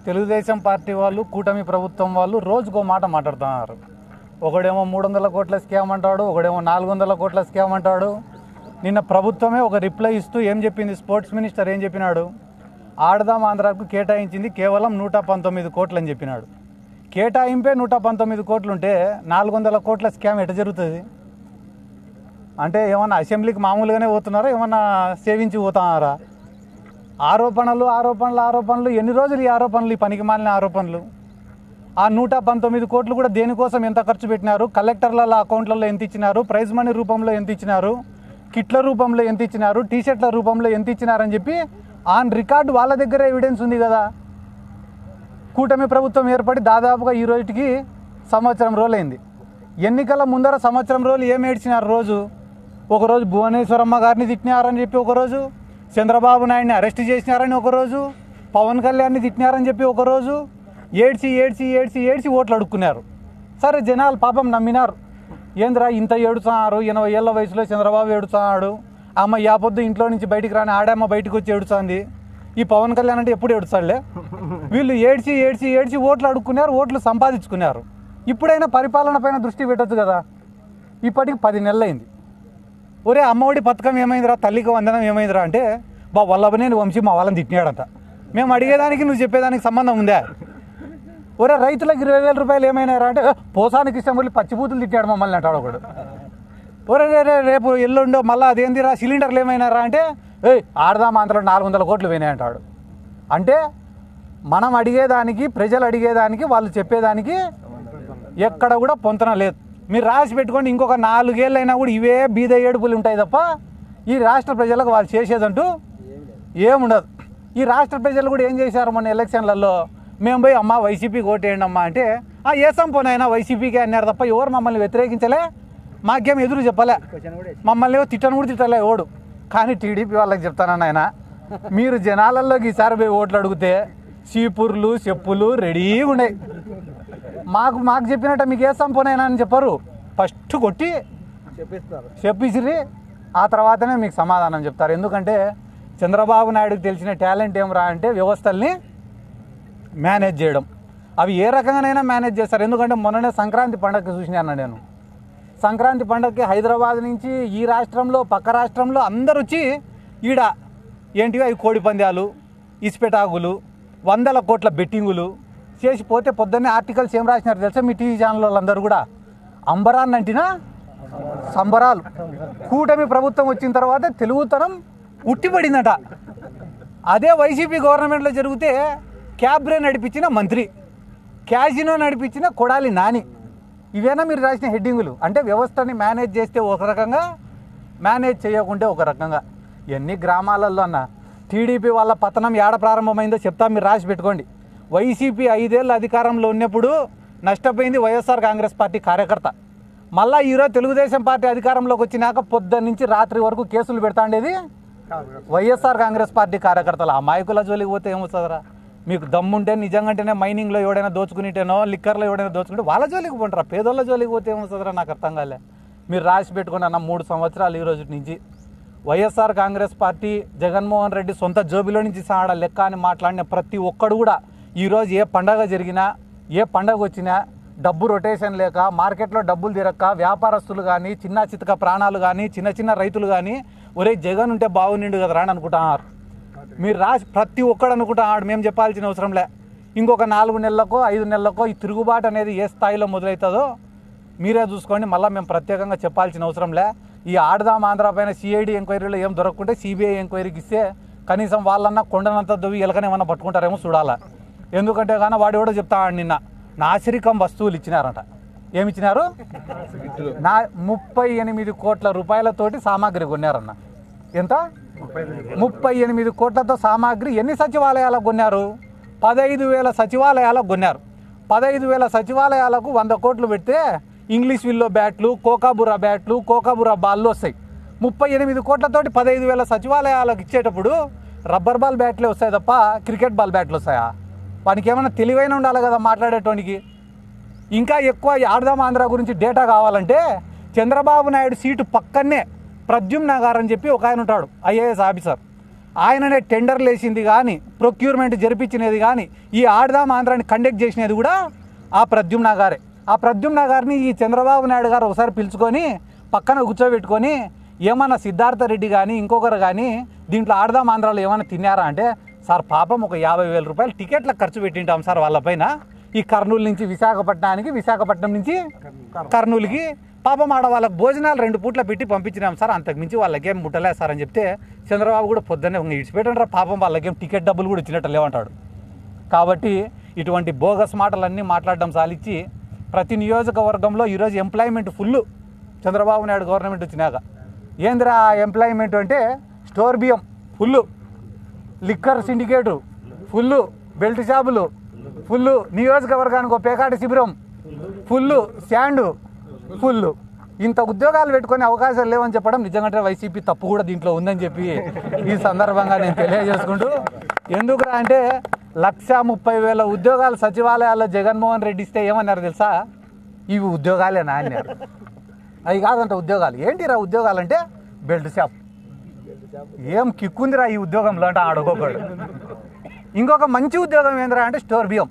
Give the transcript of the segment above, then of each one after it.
Telugu Desam party వాళ్ళు, కూటమి ప్రభుత్వం వాళ్ళు రోజుకో మాట మాట్లాడుతున్నారు. ఒకడేమో 300 కోట్ల స్కామ్ అంటాడు, ఒకడేమో 400 కోట్ల స్కామ్ అంటాడు. నిన్న ప్రభుత్వమే ఒక రిప్లై ఇస్తూ ఏం చెప్పింది, స్పోర్ట్స్ మినిస్టర్ ఏం చెప్పినాడు, ఆడదాం ఆంధ్రాకు కేటాయించింది కేవలం 119 కోట్లు అని చెప్పినాడు. కేటాయింపే 119 కోట్లు ఉంటే 400 కోట్ల స్కామ్ ఎట జరుగుతుంది? అంటే ఏమన్నా అసెంబ్లీకి మామూలుగానే పోతున్నారా, ఏమన్నా సేవించి పోతున్నారా? ఆరోపణలు ఎన్ని రోజులు ఈ ఆరోపణలు, ఈ పనికి మాలిన ఆరోపణలు. ఆ 119 కోట్లు కూడా దేనికోసం ఎంత ఖర్చు పెట్టినారు, కలెక్టర్ల అకౌంట్లలో ఎంత ఇచ్చినారు, ప్రైజ్ మనీ రూపంలో ఎంత ఇచ్చినారు, కిట్ల రూపంలో ఎంత ఇచ్చినారు, టీషర్ట్ల రూపంలో ఎంత ఇచ్చినారని చెప్పి ఆన్ రికార్డు వాళ్ళ దగ్గర ఎవిడెన్స్ ఉంది కదా. కూటమి ప్రభుత్వం ఏర్పడి దాదాపుగా ఈ రోజుకి సంవత్సరం రోజులైంది. ఎన్నికల ముందర సంవత్సరం రోజులు ఏం ఏడ్చినారు? ఒకరోజు భువనేశ్వరమ్మ గారిని తిట్టినారని చెప్పి ఒకరోజు, చంద్రబాబు నాయుడిని అరెస్ట్ చేసినారని ఒకరోజు, పవన్ కళ్యాణ్ని తిట్టినారని చెప్పి ఒకరోజు, ఏడ్చి ఓట్లు అడుక్కున్నారు. సరే, జనాలు పాపం నమ్మినారు. ఏంద్రా ఇంత ఏడుస్తున్నారు, 80 ఏళ్ళ వయసులో చంద్రబాబు ఏడుస్తున్నాడు, అమ్మ యాపొద్దు ఇంట్లో నుంచి బయటికి రాని ఆడమ్మ బయటకు వచ్చి ఏడుస్తుంది, ఈ పవన్ కళ్యాణ్ అంటే ఎప్పుడు ఏడుస్తాడులే. వీళ్ళు ఏడ్చి ఓట్లు అడుక్కున్నారు, ఓట్లు సంపాదించుకున్నారు. ఇప్పుడైనా పరిపాలన పైన దృష్టి పెట్టచ్చు కదా. ఇప్పటికి 10 నెలలైంది. ఒరే అమ్మఒడి పథకం ఏమైందిరా, తల్లికి వందనం ఏమైందిరా అంటే, వల్లభనేని వంశీ మా వాళ్ళని తిట్టినాడంట. మేము అడిగేదానికి నువ్వు చెప్పేదానికి సంబంధం ఉందా? ఒరే రైతులకు 20,000 రూపాయలు ఏమైనారా అంటే, పోసానికి ఇష్టం వెళ్ళి పచ్చిబూతులు తిట్టాడు మమ్మల్ని అంటాడు ఒకడు. ఒరే రేపు ఎల్లుండో మళ్ళీ అదేందిరా సిలిండర్లు ఏమైనారా అంటే, ఆడదాం ఆంధ్రలో 400 కోట్లు పోయినాయి అంటాడు. అంటే మనం అడిగేదానికి, ప్రజలు అడిగేదానికి, వాళ్ళు చెప్పేదానికి ఎక్కడ కూడా పొంతన లేదు. మీరు రాసి పెట్టుకోండి, ఇంకొక 4 ఏళ్ళైనా కూడా ఇవే బీద ఏడుపులు ఉంటాయి తప్ప ఈ రాష్ట్ర ప్రజలకు వాళ్ళు చేసేదంటూ ఏముండదు. ఈ రాష్ట్ర ప్రజలు కూడా ఏం చేశారు మొన్న ఎలక్షన్లలో, మేము పోయి అమ్మ వైసీపీకి ఓటేయండి అమ్మా అంటే, ఏసం పోనైనా వైసీపీకే అన్నారు తప్ప ఎవరు మమ్మల్ని వ్యతిరేకించలే, మాకేం ఎదురు చెప్పలే, మమ్మల్ని తిట్టను కూడా తిట్టలే ఓడు. కానీ టీడీపీ వాళ్ళకి చెప్తానన్న ఆయన, మీరు జనాలలోకి ఈసారి పోయి ఓట్లు అడిగితే చీపుర్లు చెప్పులు రెడీగా ఉన్నాయి. మాకు చెప్పినట్టు మీకు ఏ సంపోనైనా అని చెప్పరు, ఫస్ట్ కొట్టి చెప్పిసిరి, ఆ తర్వాతనే మీకు సమాధానం చెప్తారు. ఎందుకంటే చంద్రబాబు నాయుడుకి తెలిసిన టాలెంట్ ఏమరా అంటే వ్యవస్థల్ని మేనేజ్ చేయడం. అవి ఏ రకంగానైనా మేనేజ్ చేస్తారు. ఎందుకంటే మొన్ననే సంక్రాంతి పండగకి చూసినాను నేను. సంక్రాంతి పండగకి హైదరాబాద్ నుంచి ఈ రాష్ట్రంలో, పక్క రాష్ట్రంలో అందరు వచ్చి ఈడ ఏంటివి అవి కోడి పందాలు, ఇసుపెటాకులు, 100 కోట్ల బెట్టింగులు చేసిపోతే పొద్దున్నే ఆర్టికల్స్ ఏం రాసినారు తెలుసా మీ టీవీ ఛానల్ వాళ్ళందరూ కూడా, అంబరాన్ని అంటినా సంబరాలు. కూటమి ప్రభుత్వం వచ్చిన తర్వాత తెలుగుతనం ఉట్టిపడిందట. అదే వైసీపీ గవర్నమెంట్లో జరిగితే క్యాబ్రే నడిపించిన మంత్రి, క్యాజినో నడిపించిన కొడాలి నాని, ఇవేనా మీరు రాసిన హెడ్డింగులు? అంటే వ్యవస్థని మేనేజ్ చేస్తే ఒక రకంగా, మేనేజ్ చేయకుంటే ఒక రకంగా. ఎన్ని గ్రామాలలో అన్న టీడీపీ వాళ్ళ పతనం ఏడ ప్రారంభమైందో చెప్తా, మీరు రాసి పెట్టుకోండి. వైసీపీ 5 ఏళ్ళు అధికారంలో ఉన్నప్పుడు నష్టపోయింది వైఎస్ఆర్ కాంగ్రెస్ పార్టీ కార్యకర్త. మళ్ళీ ఈరోజు తెలుగుదేశం పార్టీ అధికారంలోకి వచ్చినాక పొద్దున్న నుంచి రాత్రి వరకు కేసులు పెడతా ఉండేది వైఎస్ఆర్ కాంగ్రెస్ పార్టీ కార్యకర్తలు. అమాయకుల జోలికి పోతే ఏమొస్తుందిరా? మీకు దమ్ముంటే నిజంగానే మైనింగ్లో ఎవడైనా దోచుకునిటేనో, లిక్కర్లో ఎవడైనా దోచుకుంటే వాళ్ళ జోలికి పోంటారా? పేదోళ్ళ జోలికి పోతే ఏమొస్తుందిరా? నాకు అర్థం కాలే. మీరు రాసి పెట్టుకుని అన్న 3 సంవత్సరాలు ఈ రోజు నుంచి వైఎస్ఆర్ కాంగ్రెస్ పార్టీ, జగన్మోహన్ రెడ్డి సొంత జోబిలో నుంచి సాడ లెక్క అని మాట్లాడిన ప్రతి ఒక్కడు కూడా ఈరోజు ఏ పండగ జరిగినా, ఏ పండగ వచ్చినా డబ్బు రొటేషన్ లేక, మార్కెట్లో డబ్బులు తిరక్క, వ్యాపారస్తులు కానీ, చిన్న చితక ప్రాణాలు కానీ, చిన్న రైతులు కానీ ఒరే జగన్ ఉంటే బాగుండు కదరా అని అనుకుంటున్నారు. మీరు రాసి ప్రతి ఒక్కడు అనుకుంటున్నాడు. మేము చెప్పాల్సిన అవసరంలే. ఇంకొక 4 నెలలకో 5 నెలలకో ఈ తిరుగుబాటు అనేది ఏ స్థాయిలో మొదలవుతుందో మీరే చూసుకోండి. మళ్ళీ మేము ప్రత్యేకంగా చెప్పాల్సిన అవసరంలే. ఈ ఆడదాం ఆంధ్ర పైన సిఐడి ఎంక్వైరీలో ఏం దొరకకుంటే సిబిఐ ఎంక్వైరీకి ఇస్తే కనీసం వాళ్ళన్నా కొండనంత దొవ్వి ఎలకనేమన్నా పట్టుకుంటారేమో చూడాలా. ఎందుకంటే కానీ వాడు ఎవడో చెప్తాడు, నిన్న నాసిరికం వస్తువులు ఇచ్చినారంట. ఏమిచ్చినారు? 38 కోట్ల రూపాయలతోటి సామాగ్రి కొన్నారన్న. ఎంత? 38 కోట్లతో సామాగ్రి ఎన్ని సచివాలయాలకు కొన్నారు? 15,000 సచివాలయాలకు కొన్నారు. 15,000 సచివాలయాలకు 100 కోట్లు పెడితే ఇంగ్లీష్ విల్లో బ్యాట్లు, కోకాబురా బ్యాట్లు, కోకాబురా బాల్లు వస్తాయి. 38 కోట్లతోటి 15,000 సచివాలయాలకు ఇచ్చేటప్పుడు రబ్బర్ బాల్ బ్యాట్లే వస్తాయి తప్ప క్రికెట్ బాల్ బ్యాట్లు వస్తాయా? వానికి ఏమైనా తెలివైన ఉండాలి కదా మాట్లాడేటోనికి. ఇంకా ఎక్కువ ఆడదాం ఆంధ్ర గురించి డేటా కావాలంటే చంద్రబాబు నాయుడు సీటు పక్కనే ప్రద్యుమ్న గారు అని చెప్పి ఒక ఆయన ఉంటాడు, ఐఏఎస్ ఆఫీసర్. ఆయననే టెండర్లు వేసింది కానీ ప్రొక్యూర్మెంట్ జరిపించినది కానీ ఈ ఆడదాం ఆంధ్రాని కండక్ట్ చేసినది కూడా ఆ ప్రద్యుమ్న గారే. ఆ ప్రద్యుమ్న గారిని ఈ చంద్రబాబు నాయుడు గారు ఒకసారి పిలుచుకొని పక్కన కూర్చోబెట్టుకొని ఏమన్నా సిద్ధార్థ రెడ్డి కానీ ఇంకొకరు కానీ దీంట్లో ఆడదాం ఆంధ్రాలో ఏమైనా తిన్నారా అంటే, సార్ పాపం ఒక 50,000 రూపాయలు టికెట్లకు ఖర్చు పెట్టింటాం సార్ వాళ్ళపైన. ఈ కర్నూలు నుంచి విశాఖపట్నానికి, విశాఖపట్నం నుంచి కర్నూలుకి పాపం ఆడ వాళ్ళకి భోజనాలు 2 పూట్ల పెట్టి పంపించినాం సార్, అంతకుమించి వాళ్ళకేం ముట్టలేదు సార్ అని చెప్తే చంద్రబాబు కూడా పొద్దున్నే ఇడిచిపెట్టండి రా పాపం వాళ్ళకేం టికెట్ డబ్బులు కూడా ఇచ్చినట్టు లేవంటాడు. కాబట్టి ఇటువంటి బోగస్ మాటలన్నీ మాట్లాడడం సాలిచ్చి ప్రతి నియోజకవర్గంలో ఈరోజు employment full Chandrababu Naidu government వచ్చినాక. ఏందిరా ఎంప్లాయ్మెంట్ అంటే స్టోర్ బియ్యం full, liquor syndicate full, belt షాపులు ఫుల్, నియోజకవర్గానికి ఒక పేకాట శిబిరం ఫుల్, స్టాండు ఫుల్. ఇంత ఉద్యోగాలు పెట్టుకునే అవకాశాలు లేవని చెప్పడం నిజంగా వైసీపీ తప్పు కూడా దీంట్లో ఉందని చెప్పి ఈ సందర్భంగా నేను తెలియజేసుకుంటూ, ఎందుకురా అంటే 130,000 ఉద్యోగాలు సచివాలయాల్లో జగన్మోహన్ రెడ్డి ఇస్తే ఏమన్నారు తెలుసా, ఇవి ఉద్యోగాలేనా అన్నారు. అవి కాదంట ఉద్యోగాలు. ఏంటిరా ఉద్యోగాలు అంటే బెల్ట్ షాప్. ఏం కిక్కుందిరా ఈ ఉద్యోగంలో అంటే ఆడుకోకూడదు. ఇంకొక మంచి ఉద్యోగం ఏందిరా అంటే స్టోర్ బియ్యం.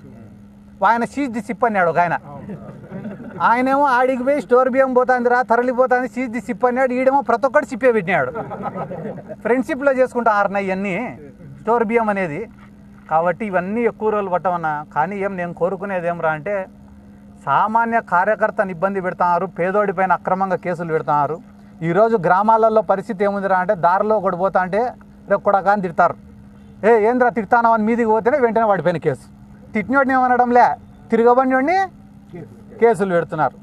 ఆయన సీజ్ ది సిప్ అన్నాడు ఒక ఆయనేమో ఆడికి పోయి స్టోర్ బియ్యం పోతుందిరా తరలిపోతుంది సీజ్ ది సిప్ అన్నాడు. ఈడేమో ప్రతి ఒక్కటి సిప్పే పెట్టినాడు. ఫ్రెండ్షిప్లో చేసుకుంటారు ఇవన్నీ స్టోర్ బియ్యం అనేది. కాబట్టి ఇవన్నీ ఎక్కువ రోజులు పట్టమన్నా. కానీ నేను కోరుకునేది ఏమరా అంటే, సామాన్య కార్యకర్తను ఇబ్బంది పెడుతున్నారు, పేదోడి పైన అక్రమంగా కేసులు పెడుతున్నారు. ఈరోజు గ్రామాలలో పరిస్థితి ఏముందిరా అంటే, దారిలో ఒకటి పోతా అంటే రేపు కూడా కానీ తిడతారు. ఏంద్రా తిడతాను అని మీదికి పోతేనే వెంటనే వాడిపైన కేసు. తిట్టినోడిని ఏమనడంలే, తిరగబడినోడిని కేసులు పెడుతున్నారు.